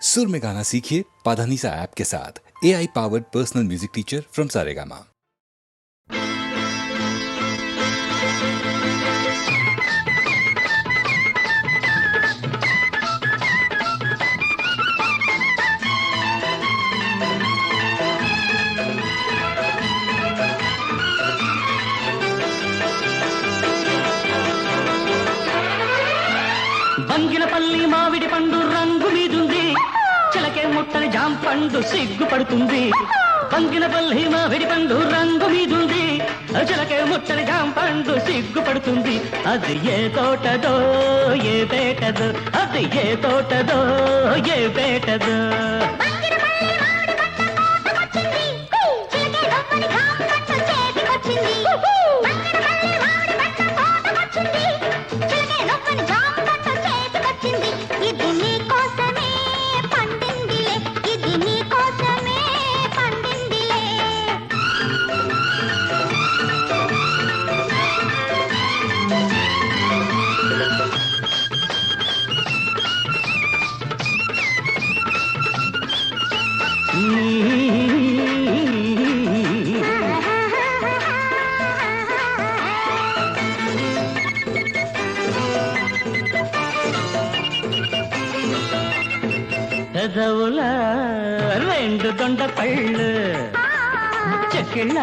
सुर में गाना सीखिए पाधानीसा ऐप के साथ। AI powered personal music teacher from Saregama. Banganapalli మామిడి పండు రంగు మీదుంది, చిలకే ముట్టని జామ పండు సిగ్గుపడుతుంది. బంగినపల్లి మామిడి పండు రంగు మీదుంది, చిలకే ముట్టని జామ పండు సిగ్గుపడుతుంది. అది ఏ తోటదో ఏ పేటదో, అది ఏ తోటదో ఏ పేటదో. పెదవుల రెండు దొండ పళ్ళు, చెక్కిళ్ళ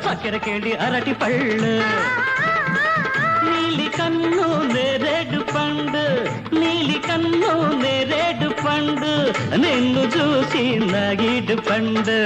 చక్కెరకేళి అరటి పళ్ళు, నీలి కన్ను నేరేడు పండు, నీలి కన్ను నేరేడు పండు, నిన్ను చూసి నగిడు పండు.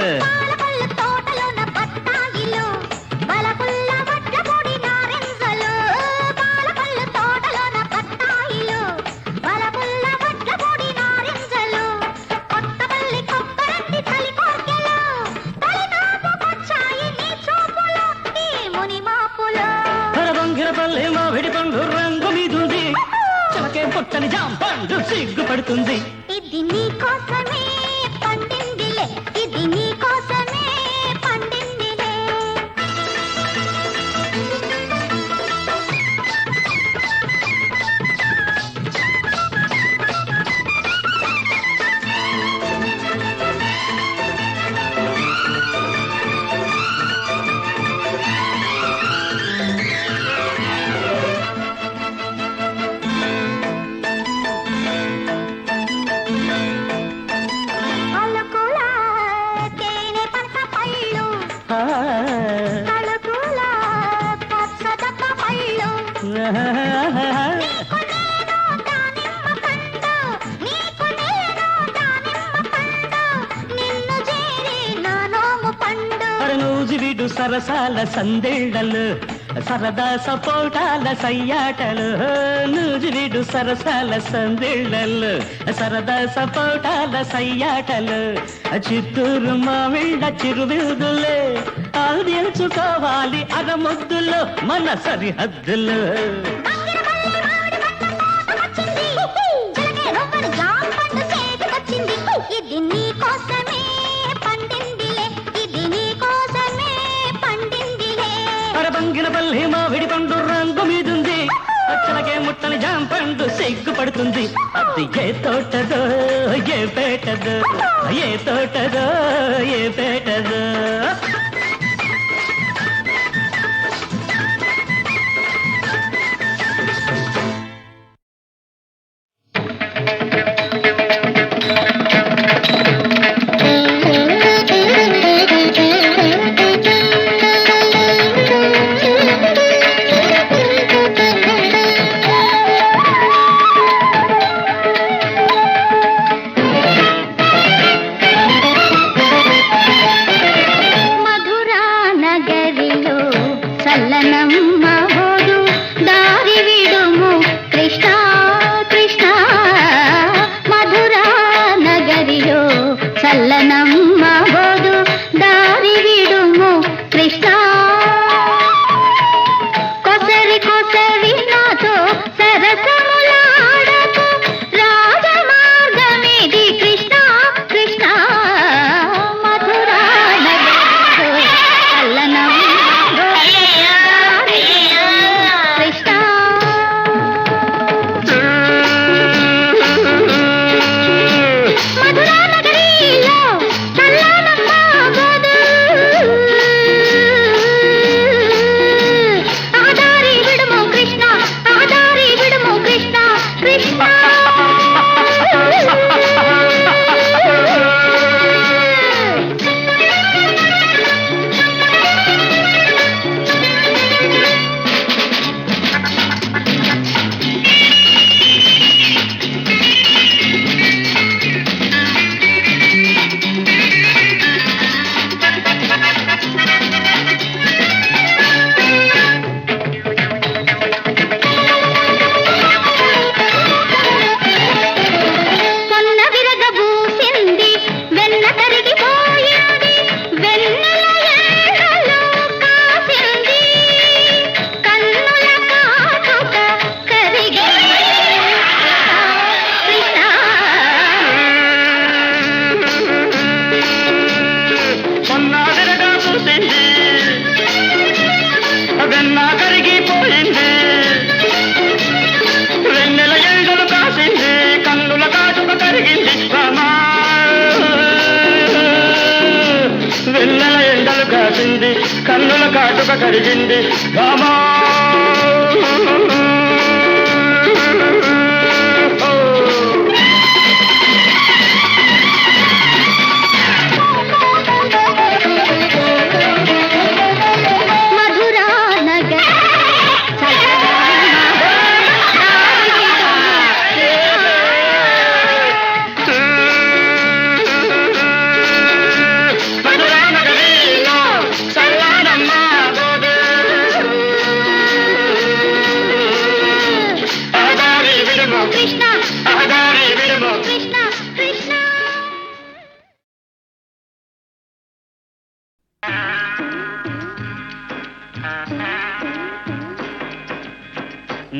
బంగినపల్లి మామిడి పండు రంగు మీదుంది, చిలకే పుట్టని జామ పండు సిగ్గుపడుతుంది. ఇది నీ కోసమే పండిందిలే, ఇది నీ కోసమే పండిందిలే. నూజివీడు సరసాల సందేళ్లలు, సరదా సపోటాల సయ్యాటలు. నూజివీడు సరసాల సందేళ్లలు, సరదా సపోటాల సయ్యాటలు. చిత్తూరు మామిళ్ళ చిరువిరుదులే, ఆదించుకోవాలి అరముద్దులు మన సరిహద్దులు. ఇది నీ కోసమే పండిందిలే, ఇది నీ కోసమే పండిందిలే. బంగినపల్లి మామిడి పండు రంగు మీదుంది, చిలకే ముట్టని జామ పండు సిగ్గుపడుతుంది. అది ఏ తోటదో ఏ పేటదో, ఏ తోటదో ఏ పేటదో. మధు కన్నుల కాటుక కరిగింది రామా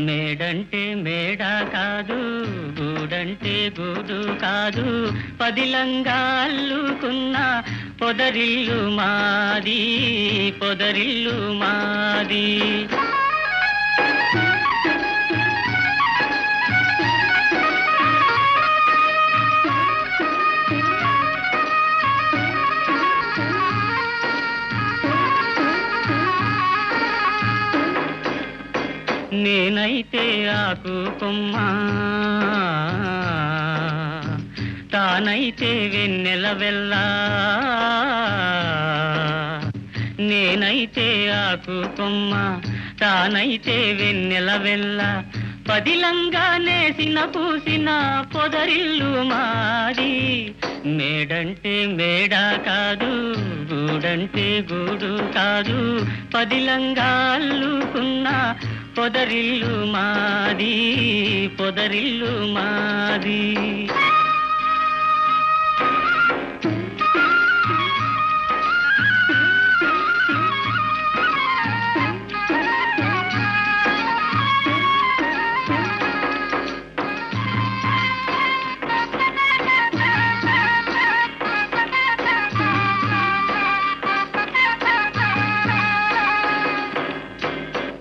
మేడంటే మేడ కాదు, గూడంటే గూడు కాదు, పదిలంగా అల్లుకున్న పొదరిల్లు మాది, పొదరిల్లు మాది. నేనైతే ఆకు కొమ్మ, తానైతే వెన్నెల వెల్లా. నేనైతే ఆకు కొమ్మ, తానైతే వెన్నెల వెల్ల, పదిలంగా నేసిన పూసిన పొదరిల్లు మాది. మేడంటే మేడ కాదు, గూడంటే గూడు కాదు, పదిలంగా అల్లుకున్న పొదరిల్లు మాది, పొదరిల్లు మాది.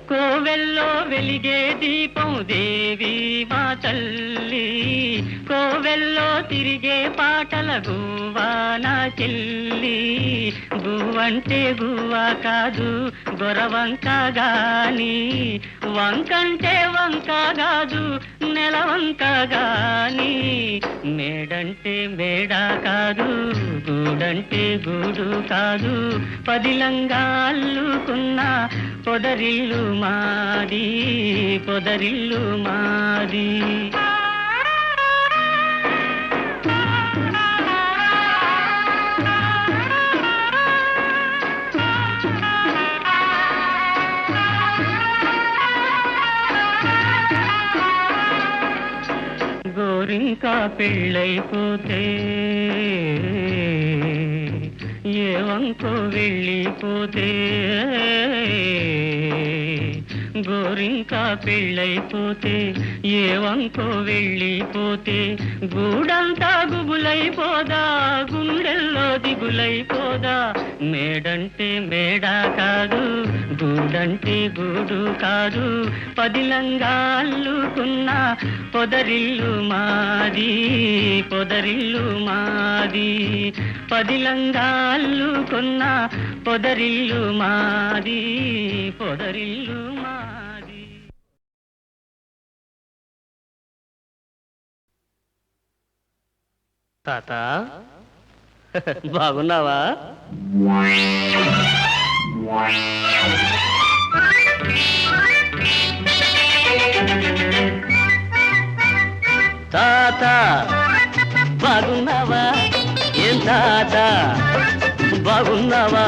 కోవెల్లో వెలిగే దీపం దేవి మా తల్లి, కోవెల్లో తిరిగే పాటల గువ్వా నా చెల్లి. గువ్వంటే గువ్వా కాదు గొరవంక గాని, వంకంటే వంక కాదు నెలవంక గాని. మేడంటే మేడ కాదు, గూడంటే గూడు కాదు, పదిలంగా అల్లుకున్న పొదరిల్లు మాది, పొదరిల్లు మాది. గోరింకా పెళ్ళైపోతే ఏ వంకో వెళ్ళిపోతే, గోరింకా పెళ్ళైపోతే ఏ వంకో వెళ్ళిపోతే, గూడంతా గుబులైపోదా గుండెల్లో దిగులైపోదా. మేడంటే మేడ కాదు, గూడంటే గూడు కాదు, పదిలంగా అల్లుకున్న పొదరిల్లు మాది, పొదరిల్లు మాది. పదిలంగా అల్లుకున్న పొదరిల్లు మాది, పొదరిల్లు మాది. తాత బాగున్నావా? తాత బాగున్నావా? ఏం తాత బాగున్నావా?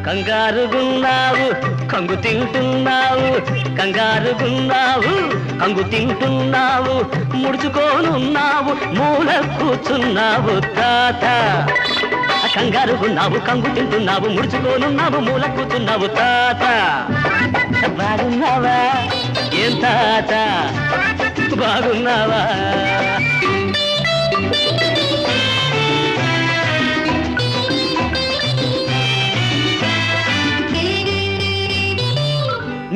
కంగారుగున్నావు కంగు తింటున్నావు, కంగారుగున్నావు కంగు తింటున్నావు, ముడుచుకోనున్నావు మూల కూర్చున్నావు. తాత కంగారుగున్నావు కంగు తింటున్నావు, ముడుచుకోనున్నావు మూల కూర్చున్నావు. తాత బాగున్నావా? ఏం తాత బాగున్నావా?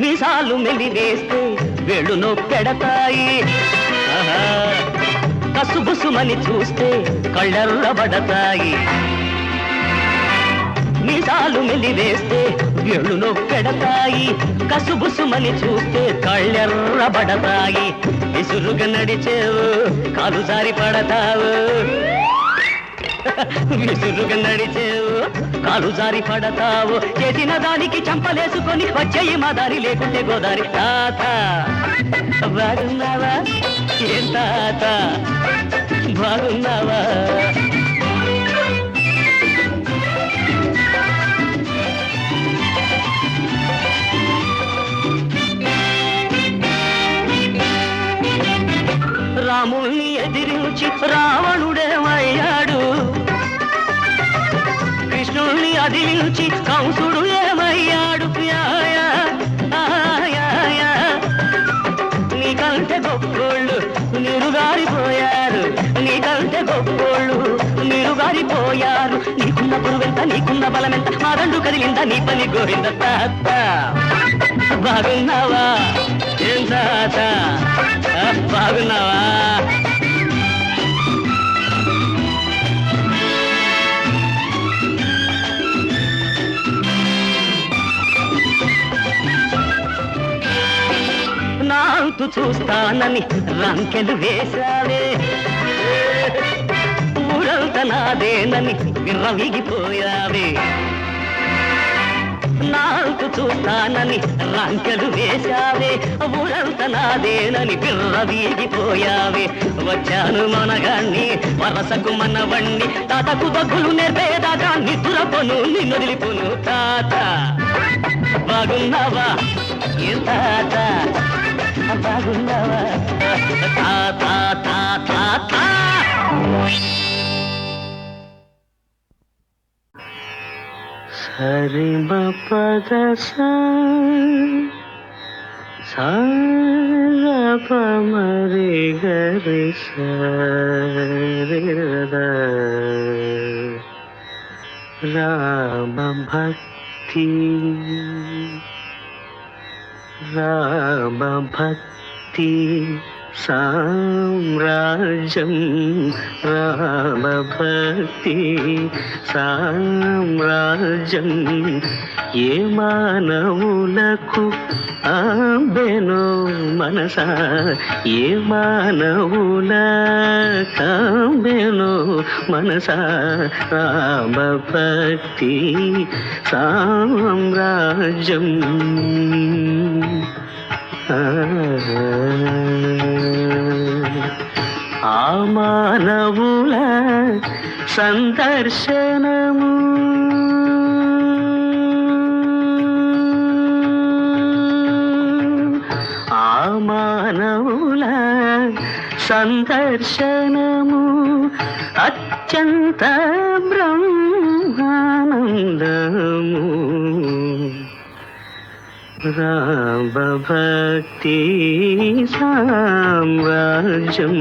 మీసాలు మెలివేస్తే వేళ్ళు నొప్పెడతాయి, కసుబుసుమని చూస్తే కళ్ళెర్రబడతాయి. నీసాలు మెలివేస్తే ఎళ్ళు నొప్పెడతాయి కసుబుసుమని చూస్తే కళ్ళెర్రబడతాయి విసురుగా నడిచేవు కాలు జారి పడతావు విసురుగా నడిచేవు కాలు జారి పడతావు చేసిన దానికి చంపలేసుకొని వచ్చేయి మా దారి లేకుంటే గోదారి తాత బాగున్నావా ఏం తాత బాగున్నావా రాముణ్ణి ఎదిరించి రావణుడేమయ్యాడు కృష్ణుణ్ణి అదిలించి కంసుడు ఏమయ్యాడు నీకంటే గొప్పోళ్ళు నీరుగారిపోయారు నీకంటే గొప్పోళ్ళు నీరుగారిపోయారు నీకున్న పురువెంత నీకున్న బలమెంత మా దండు కదిలిందా నీ పని గోవింద తాత బాగున్నావా ఏం తాత బాగున్నావా నాంతు చూస్తానని రంకెలు వేశావే ఊరంతా నాదేనని విర్రవీగిపోయావే నాంతు చూస్తానని రంకెలు వేశావే ఊరంతా నాదేనని విర్రవీగిపోయావే వచ్చాను మనగాన్ని వరసకు మనవణ్ణి తాతకు దగ్గులు నేర్పేదాకా నిద్రపోను నిన్ను వదిలిపోను తాత బాగున్నావా ఏ తాత బాగున్నావా తాత తాత తాత సరి పద మరి గరి రామ భక్తి రామ భక్తి సామ్రాజ్యం రామ భక్తి సామ్రాజ్యం ఏ మానవులకు ఆంబెనో మనసా ఏ మానవుల కాంబెనో మనసా రామ భక్తి సామ్రాజ్యం ఆ మానవుల సందర్శనము ఆ మానవుల సందర్శనము అత్యంత బ్రహ్మానందము రామ భక్తి సామ్రాజ్యం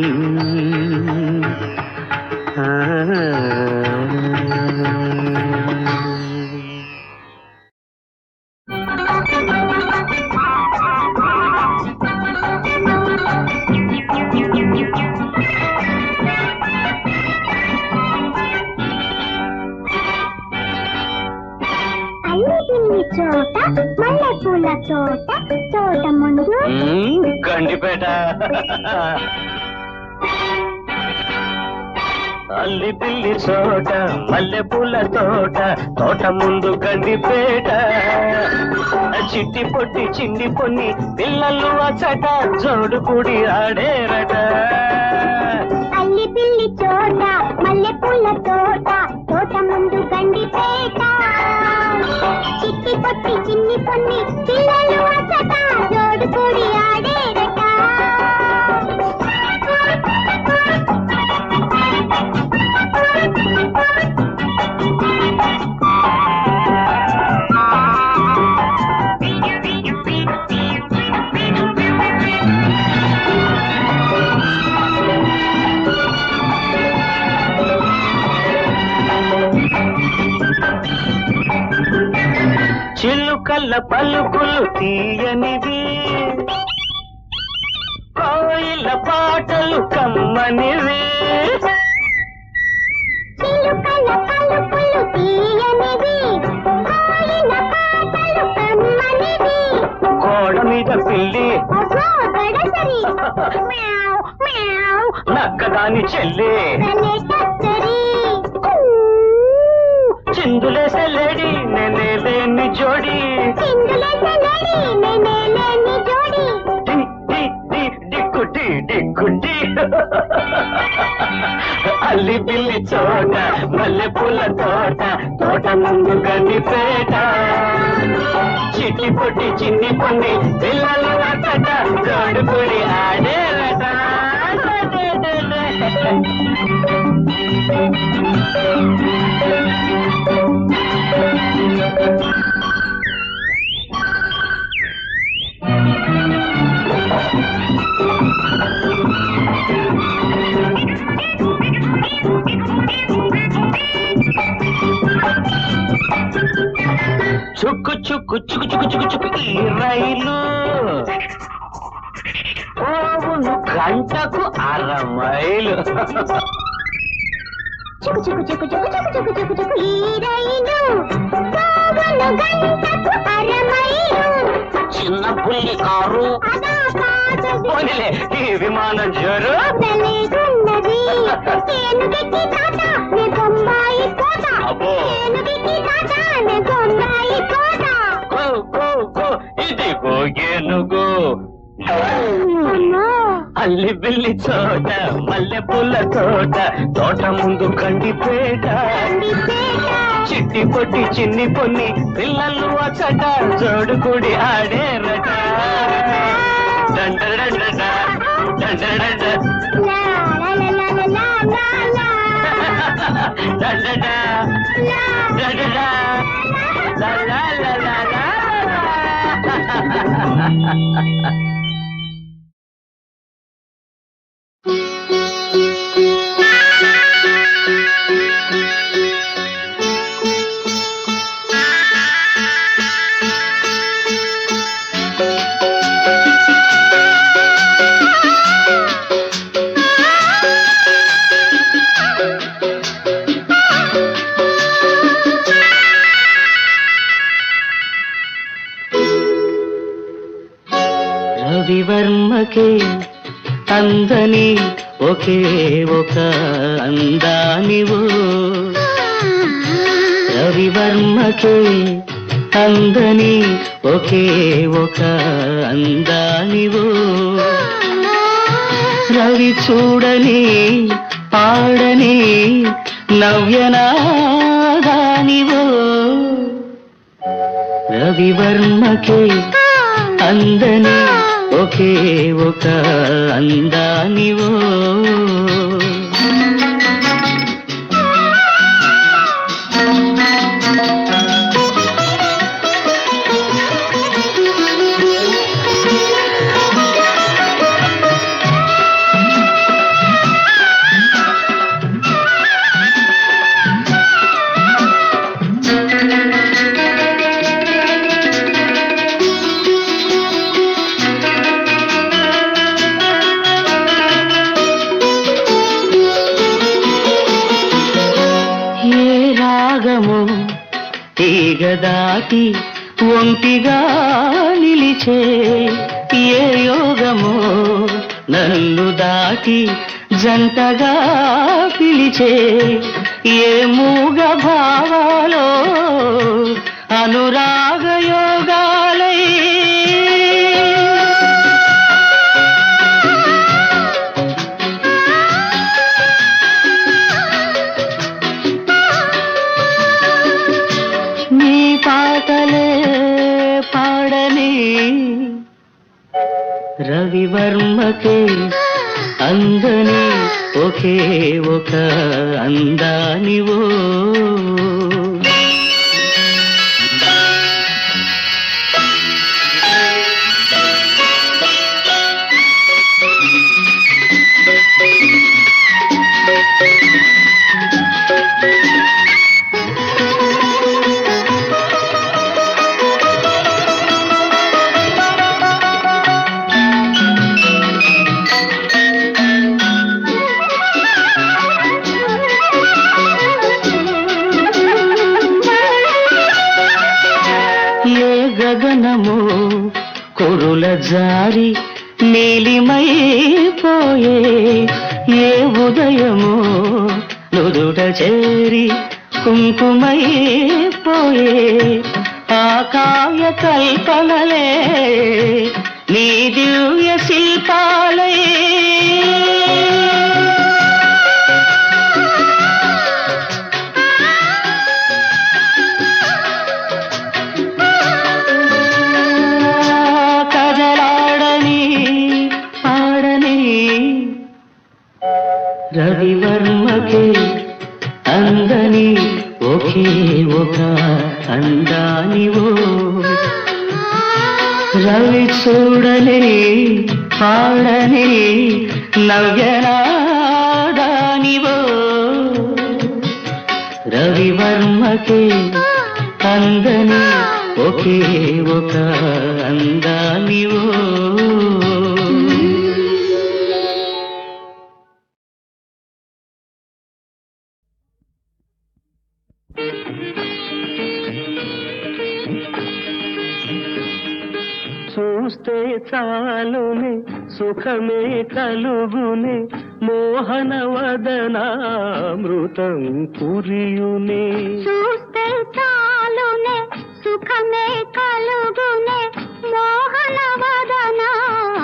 చోట మల్లెపూల తోట తోట ముందు గండిపేట అల్లి పిల్లి చోట మల్లెపూల తోట తోట ముందు గండిపేట చిట్టి పొట్టి చిన్ని పొన్ని పిల్లలు అచ్చట జోడు కూడి ఆడేరట అల్లి పిల్లి చోట మల్లెపూల తోట తోట ముందు గండిపేట చిట్టి పొట్టి చిన్ని పొన్ని పిల్లలు అచ్చట జోడు కూడి ఆడేరట చిలుకల్ల పలుకులు తీయనివి కోయిల పాటలు కమ్మనివి చిలుకల పలుకులు తీయనివి నక్కదాని చెల్లి భలే టక్కరి. చిందులేసే లేడీ నేనే లేని జోడి చిందులేసే లేడీ, నేనే లేని జోడి. డిక్కుటి డిక్కుటి అల్లి పిల్లి చోట మల్లె పూల తోట తోట ముందు గండిపేట చిట్టి పొట్టి చిన్ని పొన్ని పిల్లలు అట్టట జోడుకుడి ఆడేరట చుక్కు చుక్కు చుక్కు చుక్కు చుక్కు చుక్కు ఈ రైలు పోవును గంటకు 6 మైలు చుకు చుకు చుకు చుకు చుకు చుకు చుకు చుకు ఈ రైలు పోవును గంటకు 6 మైలు. చిన్న పుల్లి కారు అదా కాదది పోనీలే ఈ విమానం జోరు భలేగున్నది. ఏనుగెక్కి తాత నే బొంబాయి కోట. అబ్బో. ఏనుగెక్కి తాత నే బొంబాయి కోట. కో కో కో ఇదిగో ఏనుగు అమ్మా. అల్లి బిల్లి చోట మల్లె పూల తోట తోట ముందు కండిపేట కందిపేట. చిట్టి పొట్టి చిన్ని పొన్ని పిల్లలు అచ్చట జోడుకుడి ఆడేరట డండడండడ డండడండ లా లా లా లా లా లా లా. డండడ లా డండడ లా లా లా లా లా. రవివర్మకే అందని ఒకే ఒక అందానివో రవివర్మకే అందని ఒకే ఒక అందానివో రవి చూడని పాడని నవ్యనాదానివో రవివర్మకే అందని ఒకే ఒక అందానివో తీగ దాటి ఒంటిగా నిలిచే ఏ యోగమో నన్ను దాటి జంటగా పిలిచే ఏ మూగ భావాలో అనురాగ యోగాలై పాటలే పాడని రవివర్మకే అందని ఒకే ఒక అందానివో గగనము కురుల జారి నీలిమైపోయే ఏ ఉదయమో నుదుట చేరి కుంకుమై పోయే ఆ కాయ కల్పనలే నీ దివ్య శిల్పాలే కదలాడని పాడని రవివర్మకే అందని ఒకే ఒక అందానివో రవి చూడని పాడని నవ్యనాదానివో రవివర్మకే అందని ఒకే ఒక అందానివో చూస్తే చాలునే సుఖమే కలుగునే మోహన వదనామృతం కురియునే చూస్తే చాలునే సుఖమే కలుగునే మోహన వదన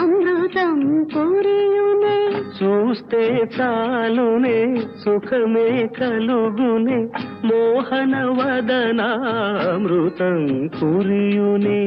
అమృతం కురియునే చూస్తే చాలునే సుఖమే కలుగునే మోహన వదనామృతం కురియునే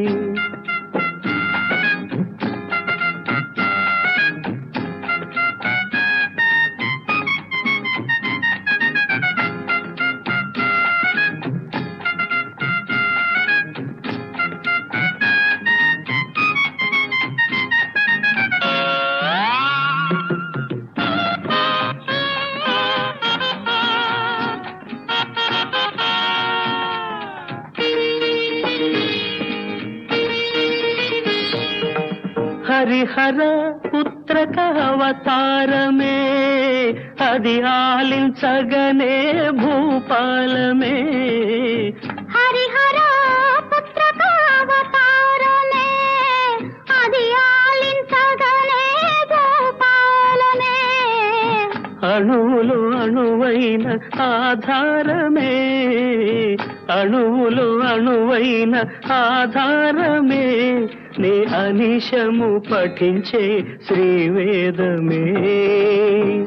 హరిహర పుత్రక అవతారమే అది ఆలించగనే భూపాలమే హరిహర పుత్రక అవతారమే అది ఆలించగనే భూపాలమే అణువులు అణువైన ఆధారమే అణువులు అణువైన ఆధారమే నీ అనిశము పఠించే శ్రీవేదమే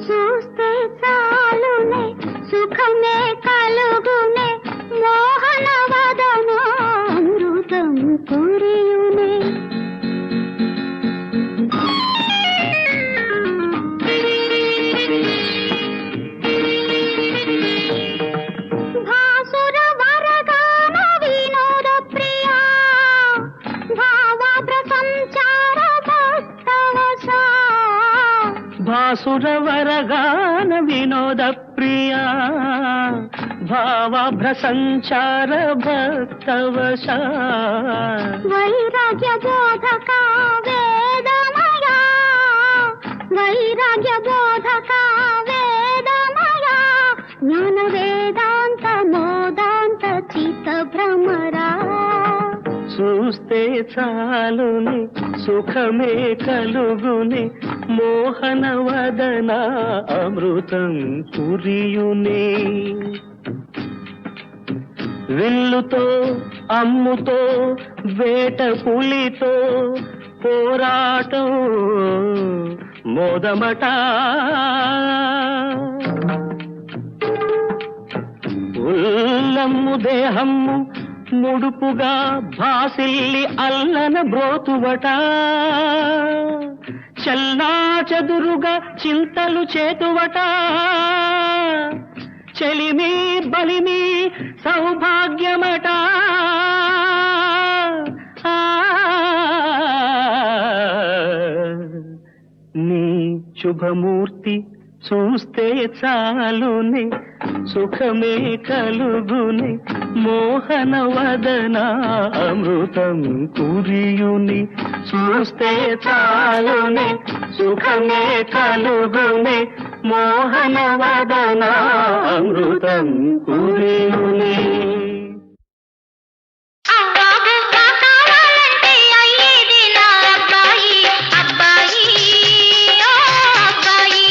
చూస్తే చాలునే సుఖమే కలుగునే మోహన వదన అమృతం కురియునే భాసుర వరగాన వినోద ప్రియా భావాభ్ర సంచార భక్తవశా భాసుర వరగాన వినోద ప్రియా భావాభ్ర సంచార భక్తవశా వైరాగ్య బోధక వేదమయా వైరాగ్య బోధక వేదమయా జ్ఞాన వేదాంత మోదాంత చిత్త భ్రమరా చూస్తే చాలుని సుఖమే కలుగుని మోహన వదన అమృతం కురియునే విల్లుతో అమ్ముతో వేట పులితో పోరాటం మోదమట ఉల్లమ్ము దేహమ్ము ముడుపుగా భాసిల్లి అల్లన బ్రోతువట చల్నా చదురుగా చింతలు చేతువట చెలిమి బలిమి సౌభాగ్యమట నీ శుభమూర్తి చూస్తే చాలుని సుఖమే కలుగుని మోహన వదన అమృతం కురియుని చూస్తే చాలుని సుఖమే కలుగుని మోహన వదన అమృతం కురియుని అబ్బాయి అబ్బాయి ఓ అబ్బాయి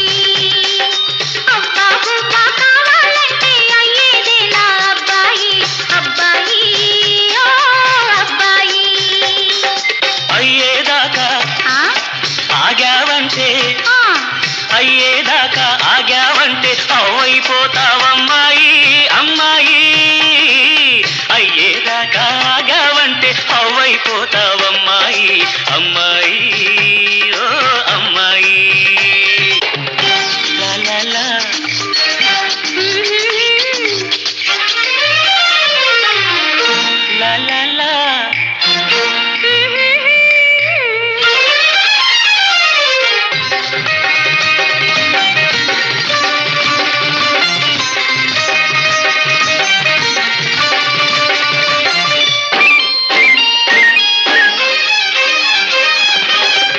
అమ్మాయి అమ్మాయి ఓ అమ్మాయి లా లా లా లా లా లా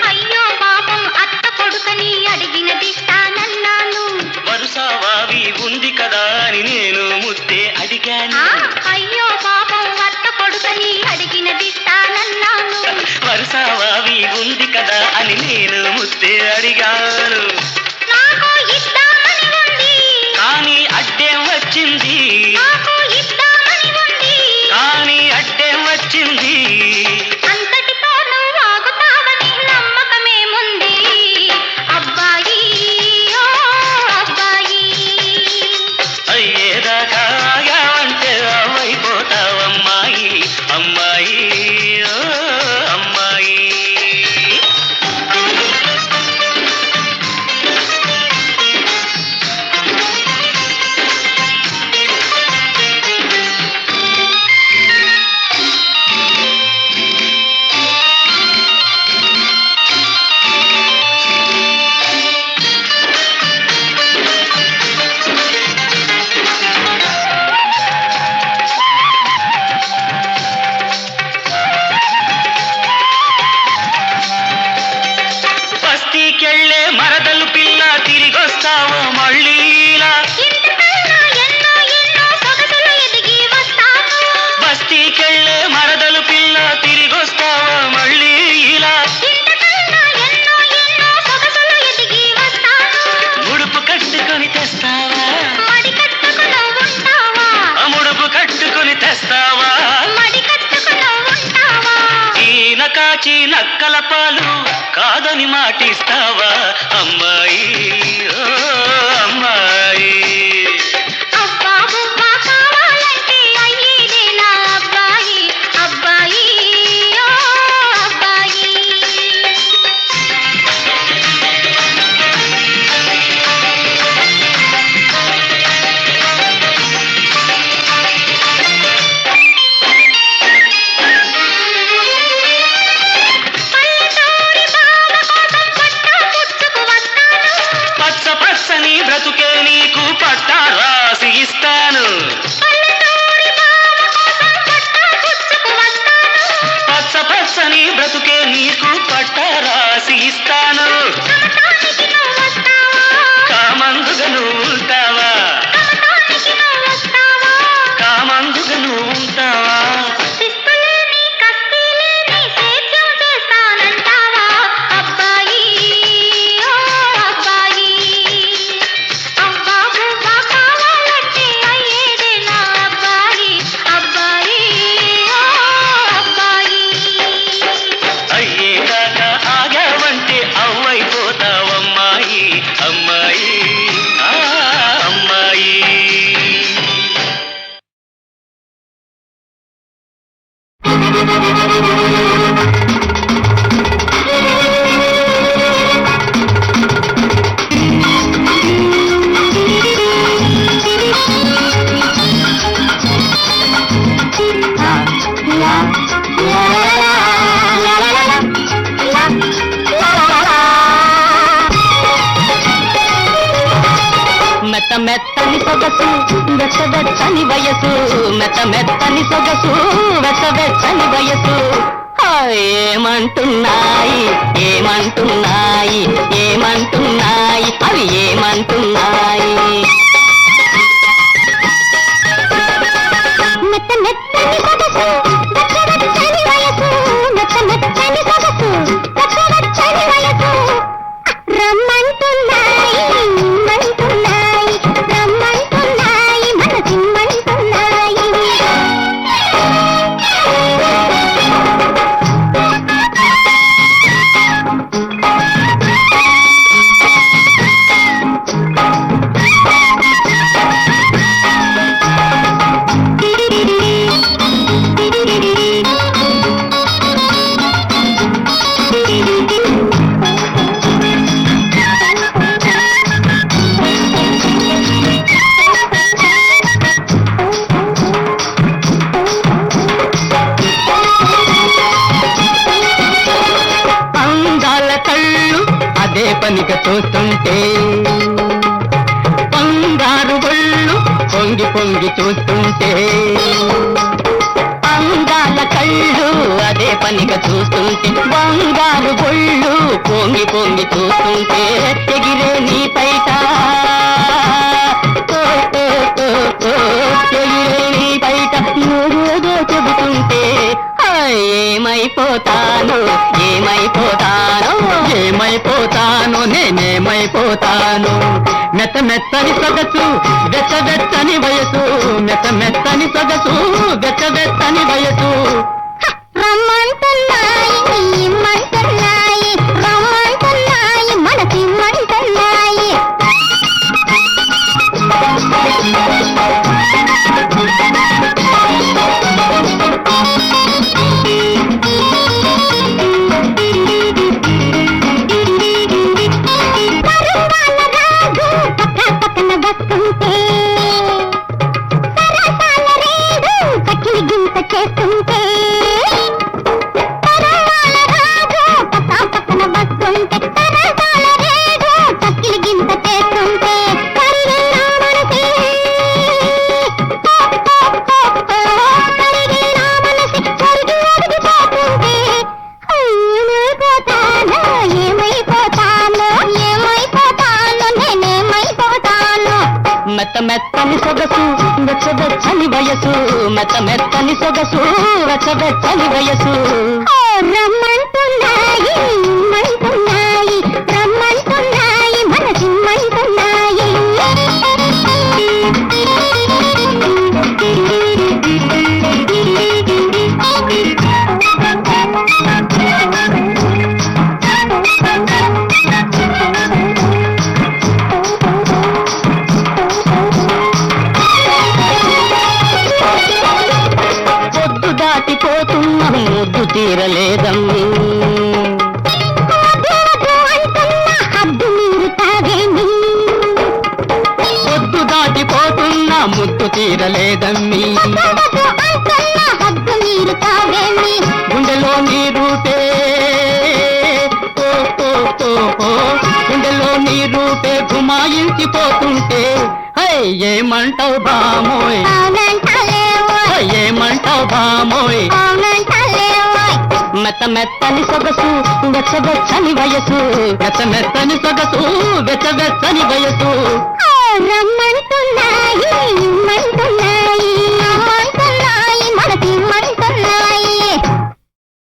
అయ్యో పాపం అత్త కొడుకని అడిగినదిస్తానన్నాను. వరుసవావి ఉంది కదా అని నేను ముద్దే అడిగాను అయ్యో పాపం అత్త కొడుకని అడిగినదిస్తానన్నాను. వరుసవావి ఉంది కదా అని నేను ముద్దే అడిగాను నాకు ఇద్దామని ఉంది, కానీ అడ్డేం వచ్చింది నాకు ఇద్దామని ఉంది, కానీ అడ్డేం వచ్చింది అంతటితో నువ్వు ఆగుతావని నమ్మకమేముంది. అబ్బాయి ఓ అబ్బాయి, అయ్యేదాకా ఆగావంటే అవైపోతావమ్మాయి అమ్మాయి ఓ అమ్మాయి బస్తీకెళ్ళే మరదలు పిల్ల తిరిగొస్తావో మళ్ళీ ఇలా ఇంతకన్నా ఎన్నో ఎన్నో సొగసులు ఎదిగి వస్తాను. బస్తీకెళ్ళే మరదలు పిల్ల తిరిగొస్తావో మళ్ళీ ఇలా ఇంతకన్నా ఎన్నో ఎన్నో సొగసులు ఎదిగి వస్తాను. ముడుపు కట్టుకొని తెస్తావా మడి కట్టుకుని ఉంటావా, ముడుపు కట్టుకొని తెస్తావా మడి కట్టుకుని ఉంటావా. ఈన కాచి నక్కల పాలు కాదని మాటిస్తావా అమ్మాయి ఓ అమ్మాయి అబ్బా బుబ్బా కావాలంటే అయ్యేదే నా అబ్బాయి అబ్బాయి ఓ అబ్బాయి. పల్లెటూరి బావ కోసం పట్టా పుచ్చుకు వస్తాను. పచ్చ పచ్చని బ్రతుకే నీకు పట్టా రాసి ఇస్తాను పల్లెటూరి బావ కోసం పట్టా పుచ్చుకు వస్తాను. పచ్చ పచ్చని బ్రతుకే నీకు పట్టా రాసి ఇస్తాను కమతానికి నువ్వు వస్తావా, కామందుగా నువ్వు ఉంటావా కమతానికి నువ్వు వస్తావా. కామందుగా నువ్వు ఉంటావా శిస్తులేని కస్తీలేని సేద్యం చేస్తానంటావా అబ్బాయి ఓ అబ్బాయి. అబ్బా బుబ్బా కావాలంటే అయ్యేదే నా అబ్బాయి అబ్బాయి ఓ అబ్బాయి. అయ్యేదాకా ఆగావంటే అవ్వైపోతావమ్మాయి అమ్మాయి ఆ అమ్మాయి మెత్త మెత్తని సొగసు వెచ్చని వయసు మెత్త మెత్తని సొగసు వెచ్చని వయసు ఏమంటున్నాయి ఏమంటున్నాయి ఏమంటున్నాయి అవి ఏమంటున్నాయి. మెత్త మెత్తని సొగసు వెచ్చని వయసు మెత్త మెత్తని సొగసు వెచ్చని వయసు రమ్మంటున్నాయి ఇమ్మంటున్నాయి రమ్మంటున్నాయి మనసిమ్మంటున్నాయి. పొంగి పొంగి చూస్తుంటే అందాల కళ్ళు అదే పనిగా చూస్తుంటే బంగారు బొళ్ళు పొంగి పొంగి చూస్తుంటే ఎగిరే నీ పైట ఎగిరే నీ బయట ఏదేదో చెబుతుంటే ఏమైపోతాను ఏమైపోతాను ఏమైపోతాను నేనేమైపోతాను మెత్త మెత్తని సొగసు వెచ్చ వెచ్చని వయసు మెత్త మెత్తని సొగసు వెచ్చ వెచ్చని వయసు రమ్మంటున్నాయి ఇమ్మంటున్నాయి రమ్మంటున్నాయి మనసిమ్మంటున్నాయి చేస్తుంటే తరవాల రాజు పక్కన వస్తుంటే తరవాల రేగు తక్కిలి గింత చేస్తుంటే కరిగే నా మనసే కరిగే నా మనసి కరిగి అడిగిపోతుంటే ఏమైపోతాను ఏమైపోతాను ఏమైపోతాను నేనేమైపోతాను మెత్త మెత్తని సొగసు వెచ్చ వెచ్చని వయసు మెత్త మెత్తని సొగసు వెచ్చ వెచ్చని వయసు రమ్మంటున్నాయి ఇమ్మంటున్నాయి రమ్మంటున్నాయి మనసిమ్మంటున్నాయి పొద్దు దాటిపోతున్న ముద్దు తీరలేదమ్మి హద్దు మీరు తాగేమి పొద్దు దాటిపోతున్న ముద్దు తీరలేదమ్మి హద్దు మీరు తాగేమి గుండెలో నీ రూపే గుండెలో నీ రూపే గుమాయించిపోతుంటే ఏమంటావు బామోయ్ ఏమంటావు బామోయ్ మెత్త మెత్తని సొగసు వెచ్చ వెచ్చని వయసు మెత్త మెత్తని సొగసు వెచ్చ వెచ్చని వయసు